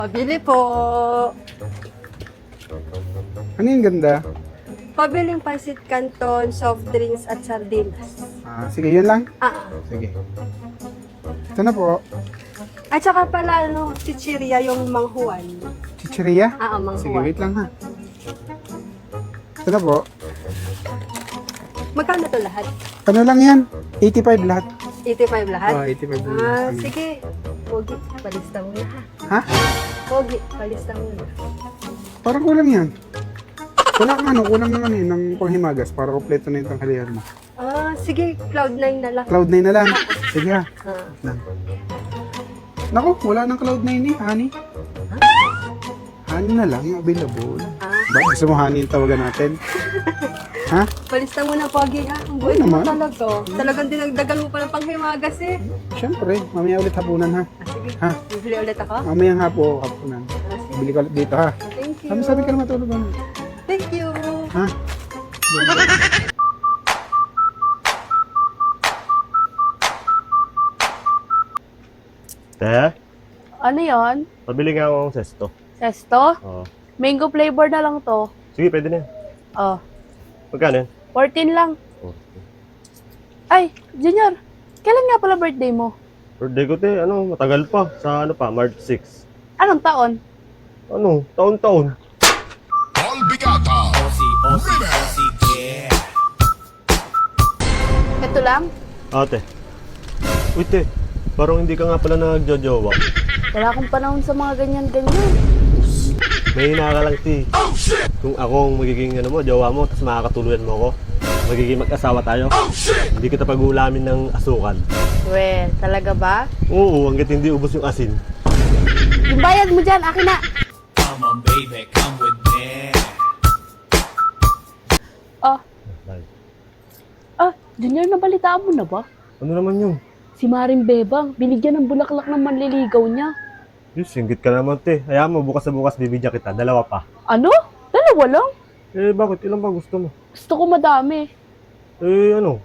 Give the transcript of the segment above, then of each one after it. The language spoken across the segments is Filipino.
Pabili po. Ano yung ganda? Pabiling pancit canton, soft drinks at sardinas. Sige, yun lang. Sige. Ito na po. At saka pala, chichirya yung manghuan. Chicheria? Manghuan. Sige, wait lang ha. Ito na po. Magkano to lahat? Ano lang yan? 85 lahat. 85 lahat? 85 lahat. Sige. Pogi, palista mo na ha. Ha? Pogi, palista mo na. Parang kulang yan. Kulang naman ng panghimagas para kompleto na yung tanghalian mo. Sige, Cloud9 na lang. Cloud9 na lang. Sige ha. Ah. Naku, wala ng Cloud9 eh, honey. Honey na lang, yung available. Ba, gusto mo honey yung tawagan natin? Ha? Palista mo na, Pogi ha. Ang buhay mo talaga. Talagang dinagdagan mo pa ng panghimagas eh. Siyempre, mamaya ulit hapunan ha. Sige, Ha? bibili ulit ako. Mamayang hapunan. Sige. Bili ka ulit dito ha. Thank you. Sabi ka na matulog ano? Thank you. Ha? Te, Ano yon? pabili nga akong sesto. Sesto? Oo. Mango flavor na lang to. Sige, pwede na yan. Oh, Magkano yan? 14 lang. Oh. Ay, Junior, kailan nga pala birthday mo? Birthday ko, te, matagal pa. Sa March 6. Anong taon? Taon-taon. Ito lang? Ate. Uy, te, parang hindi ka nga pala nagjojowa. Wala akong panahon sa mga ganyan-ganyan. May hina ka lang, te. Kung akong magiging jowa mo, tapos makakatuluyan mo ako, magiging mag-asawa tayo, hindi kita pag-uulamin ng asukan. Well, talaga ba? Oo, hanggat hindi ubos yung asin. Yung bayad mo dyan, akin na! Come on, baby, come with me. Junior, nabalitaan mo na ba? Ano naman yun? Si Maring Bebang, binigyan ng bulaklak ng manliligaw niya. Yes, singgit ka naman, te. Hayaan mo, bukas na bukas bibigyan kita. 2 pa. Ano? Dalawa lang? Bakit? Ilan ba gusto mo? Gusto ko madami.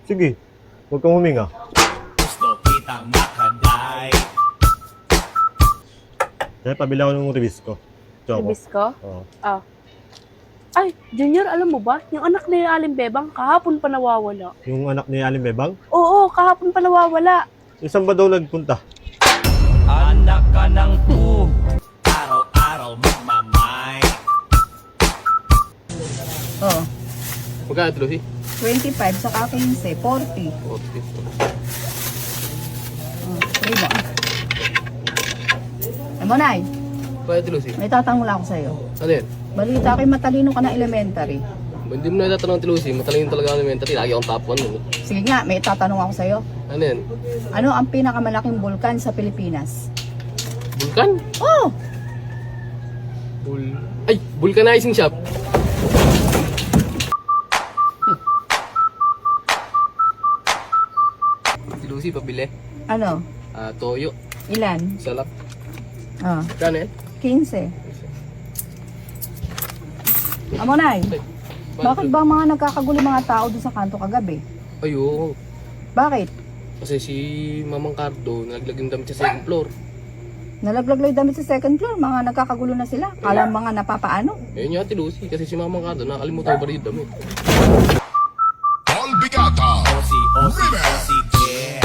Sige. Huwag kang huminga. Gusto kitang makaday. Kaya pabili ako ng release ko. Choco. Ibis ko? Oo. Ay, Junior, alam mo ba? Yung anak ni Aling Bebang, kahapon pa nawawala. Yung anak ni Aling Bebang? Oo, kahapon pa nawawala. Isang ba daw nagpunta? Anak ka ng pu. Araw-araw magmamay. Oo. Magkano ito, Lucy? 25 saka 15, 40. 40. Diba? Monay, Magkano ito, Lucy? may tatanong lang ako sa'yo. Ano yan? Balita ko'y matalino ka na elementary. Hindi mo na tatanong ito, Lucy. Matalino talaga ang elementary. Lagi akong top 1. Sige nga, may tatanong ako sa'yo. Ano yan? Ano ang pinakamalaking bulkan sa Pilipinas? Vulcan? Oh! Vulcanizing shop. Si Lucy, pabili. Ano? Toyo. Ilan? Salap. Ah, Magkano yan? 15. Monay, bakit ba mga nagkakagulo mga tao doon sa kanto kagabi? Ayun. Bakit? Kasi si Mamang Cardo, nalaglag yung damit sa second floor. Nalaglag lang yung damit sa second floor, mga nagkakagulo na sila. Kala mga napapaano? Ayun yung ate Lucy. Kasi si Mamang Cardo, nakalimutan ko ba rin yung damit. Osi, osi, yeah.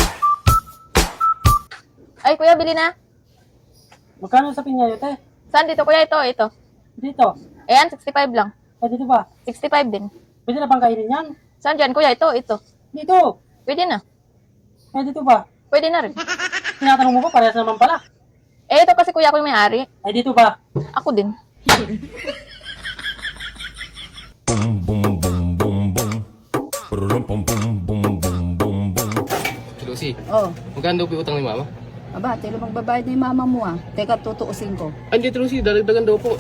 Ay, kuya, bili na. Magkano sa pinyayote? Saan dito, kuya? Ito. Dito. Ayan, 65 lang. Dito ba? 65 din. Pwede na bang kainin yan? Saan dyan, kuya? Ito. Dito. Pwede na. Dito ba? Pwede na rin. Tinatanong mo ba? Parehas naman pala. Ito kasi kuya ko yung may-ari. Dito ba? Ako din. Boom, boom, boom, boom, boom. Boom, boom, boom, boom, boom, boom, boom. Si Lucy, Oh, magkano daw po yung utang ni Mama? aba, tilo magbabayad na yung mama mo ah. Teka, tutuusin ko. Andito Lucy, dalagdagan daw po.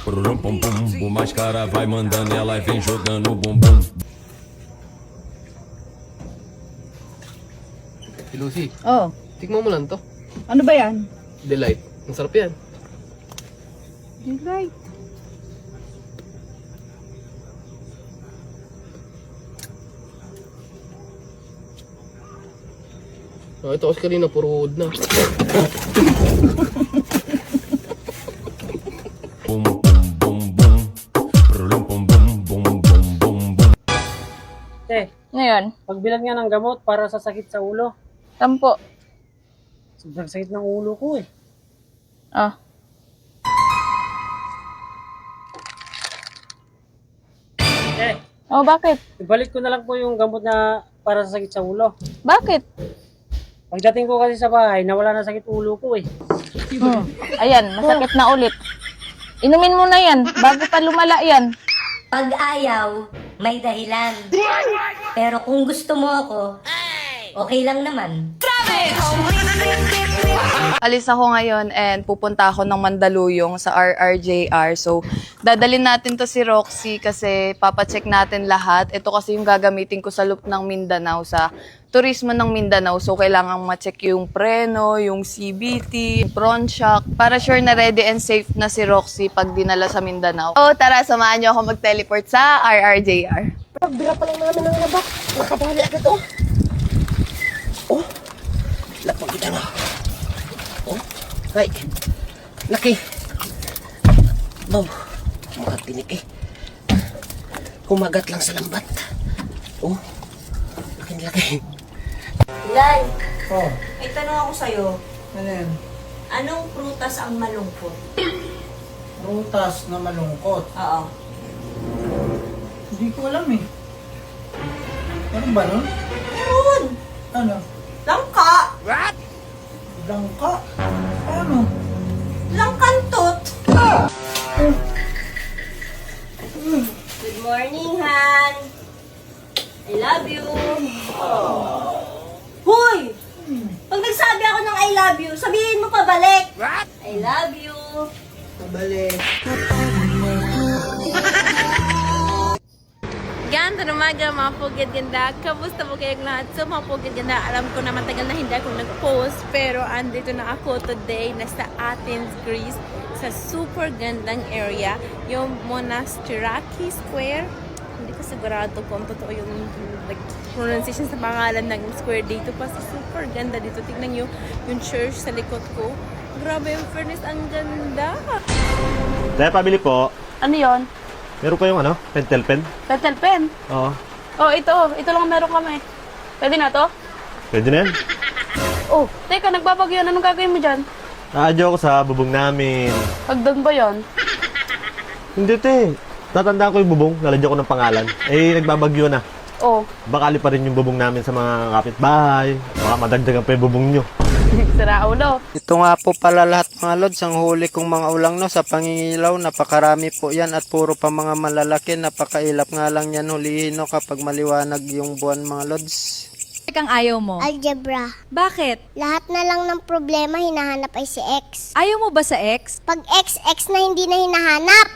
Boom, boom, boom. O mais cara vai mandando e ela vem jogando bumbum. Si Lucy, Oh, tikman mo lang to. ano ba yan? Delight. Ang sarap yan. Delight. Ito kasi kanina, puro wood na. yan? Pagbilan nga ng gamot para sa sakit sa ulo. 10. Sobrang sakit ng ulo ko eh. Ah. Oh, bakit? Ibalik ko na lang po yung gamot na para sa sakit sa ulo. Bakit? Pagdating ko kasi sa bahay, nawala na sakit ulo ko eh. Ayan, masakit na ulit. Inumin mo na yan, bago pa lumala yan. Pag ayaw, may dahilan. Pero kung gusto mo ako, okay lang naman. Alis ako ngayon and pupunta ako ng Mandaluyong sa RRJR. So, dadalhin natin to si Roxy kasi papacheck natin lahat. Ito kasi yung gagamitin ko sa loop ng Mindanao, sa turismo ng Mindanao. So, kailangan ma-check yung preno, yung CBT, yung front shock, para sure na ready and safe na si Roxy pag dinala sa Mindanao. So, tara, samahan niyo ako mag-teleport sa RRJR. Pagbira pa lang namin ng labak. Nakabali agad oh. Oh, lapag kita na. Oh, ay, laki. Bom, mga tinik eh. Kumagat lang sa lambat. Oh, laki. Ilay, may tanong ako sa'yo. Ano yan? Anong prutas ang malungkot? Prutas na malungkot. Oo. Hindi ko alam eh. Ano ba nun? Meron! Ano? Langka! Langka? Ano? Langkantot! Good morning, Han! I love you! Hoy! Pag nagsabi ako ng I love you, sabihin mo pabalik! I love you! Pabalik. Ganda na umaga mga pugid ganda. Kamusta po kayong lahat? So mga pugid ganda, alam ko na matagal na hindi ako nag-post, pero andito na ako today, nasa Athens, Greece, sa super gandang area, yung Monastiraki Square. Hindi ko sigurado kung totoo yung like, pronunciation sa pangalan ng square dito. Kasi super ganda dito. Tignan nyo yung church sa likod ko. Grabe yung furnace, ang ganda. Dahil pabili po, Ano yon? meron pa yung pentel pen. Petal pen. Oo, Oh, ito lang meron kami. Pwede na to? pwede na yan. Oh, teka, nagbabagyo. Anong gagawin mo dyan? Naadyo ako sa bubong namin. Pagdoon ba yon? Hindi te, tatandaan ko yung bubong, lalagyan ko ng pangalan. Eh, nagbabagyo na. Oh, Bakali pa rin yung bubong namin sa mga kapitbahay. Baka madagdagan pa yung bubong nyo. sira ulo. Ito nga po pala lahat mga lods, ang huli kong mga ulang no sa pangingilaw. Napakarami po yan at puro pa mga malalaki. Napakailap nga lang yan hulihin no kapag maliwanag yung buwan mga lods. Kang ayaw mo? Algebra. Bakit? Lahat na lang ng problema hinahanap ay si X. Ayaw mo ba sa ex? Pag X na hindi na hinahanap.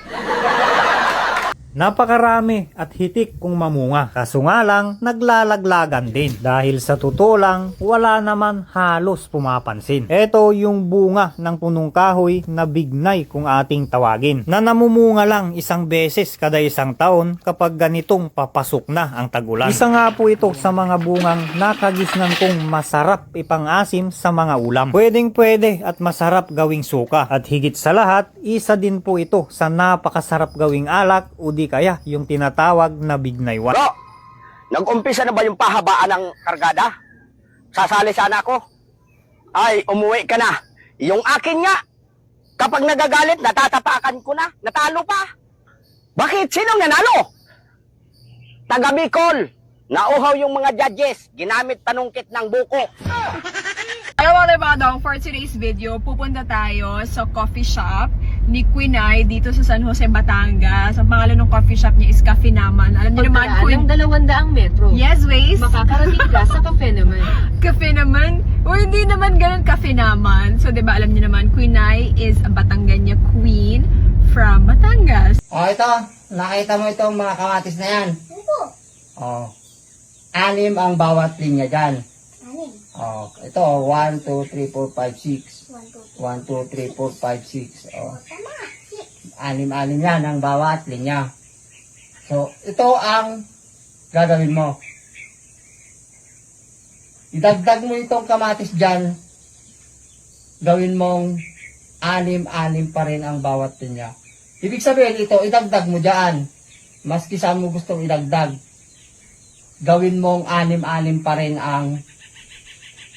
Napakarami at hitik kung mamunga. Kaso nga lang, naglalaglagan din. Dahil sa totoo lang, wala naman halos pumapansin. Ito yung bunga ng punong kahoy na bignay kung ating tawagin. Na namumunga lang isang beses kada isang taon kapag ganitong papasok na ang tagulan. Isa nga po ito sa mga bungang nakagisnan kong masarap ipang-asim sa mga ulam. Pwedeng pwede at masarap gawing suka. At higit sa lahat, isa din po ito sa napakasarap gawing alak o di kaya yung tinatawag na bignaywan. Bro, nag-umpisa na ba yung pahabaan ng kargada? Sasali sana ako. Ay, umuwi ka na. Yung akin nga, kapag nagagalit, natatapakan ko na. Natalo pa. Bakit? Sinong nanalo? Taga Bicol. Nauhaw yung mga judges. Ginamit panungkit ng buko. Hello mga badong, for today's video, pupunta tayo sa coffee shop ni Quinay dito sa San Jose, Batangas. Ang pangalan ng coffee shop niya is Cafe Naman. Alam niyo naman, Ng 200 metro. Yes, Waze. Makakarating ka sa cafe naman. Cafe Naman. O hindi naman ganun Cafe Naman. So, diba, alam niyo naman, Quinay is a Batangganya queen from Batangas. Oh, ito. Nakita mo itong mga kamatis na yan? Oh. 6 ang bawat linya dyan. Oh, ito, 1, 2, 3, 4, 5, 6. 1, 2, 3, 4, 5, 6. Oh. 6 yan ang bawat linya. So, ito ang gagawin mo. Idagdag mo itong kamatis dyan. Gawin mong 6 pa rin ang bawat linya. Ibig sabihin ito, idagdag mo dyan. Maski saan mo gustong idagdag. gawin mong 6-6 pa rin ang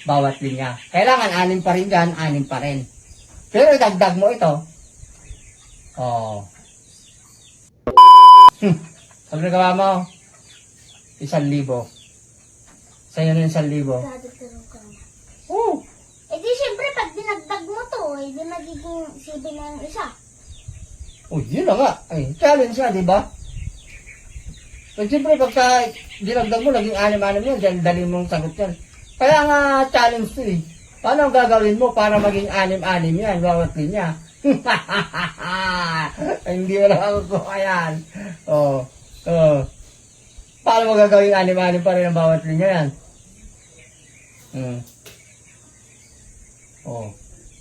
bawat linya. Kailangan 6 pa rin dyan, 6 pa rin. Pero idagdag mo ito. Oh. Pag nagawa mo, 1,000. Sa'yo na 1,000. Oh. Eh di syempre pag dinagdag mo to, eh di magiging 7 na yung isa. Oh, yun na nga. Ay, challenge nga, di ba? So, siyempre, pagka dinagdag mo, naging 6-6 yun, dyan, dali mong sagot yan. Kaya nga, challenge to eh. Paano ang gagawin mo para maging 6-6 yan, bawat linya? Hindi mo lang ako kuha yan. Oh, oh. Paano mo gagawin 6-6 pa rin ang bawat linya yan? Oh.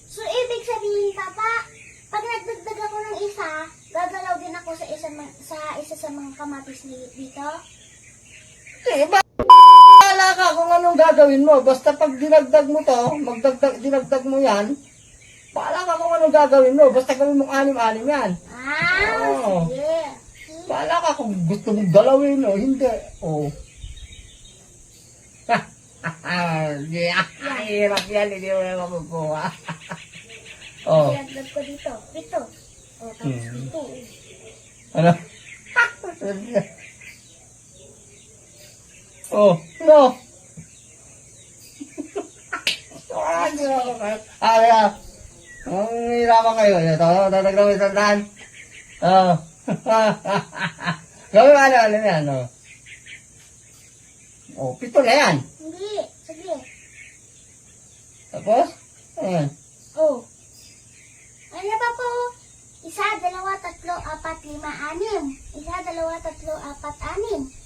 So ibig sabihin, Papa, pag nagdagdag ako ng isa, gagalaw din ako sa isa sa mga kamatis dito? Wala ka kung anong gagawin mo. Basta pag dinagdag mo to, dinagdag mo yan, wala ka kung anong gagawin mo. Basta gawin mong 6-6 yan. Oo. Sige. Wala ka kung gusto mong galawin o hindi. Oh. Hirap yan, hindi mo na makukuha. Oh. Dinagdag ko dito. 7. O, tapos 2. Ano? Oh, no. Kaya, ang hirapan kayo. Ito, tatagdag mo isang daan. Oh. Gawin mo ano yan, oh. Oh, 7 na yan. Hindi. Sige. Tapos, ayan. Oh. Ano pa po? 1, 2, 3, 4, 5, 6. 1, 2, 3, 4, 5, 6.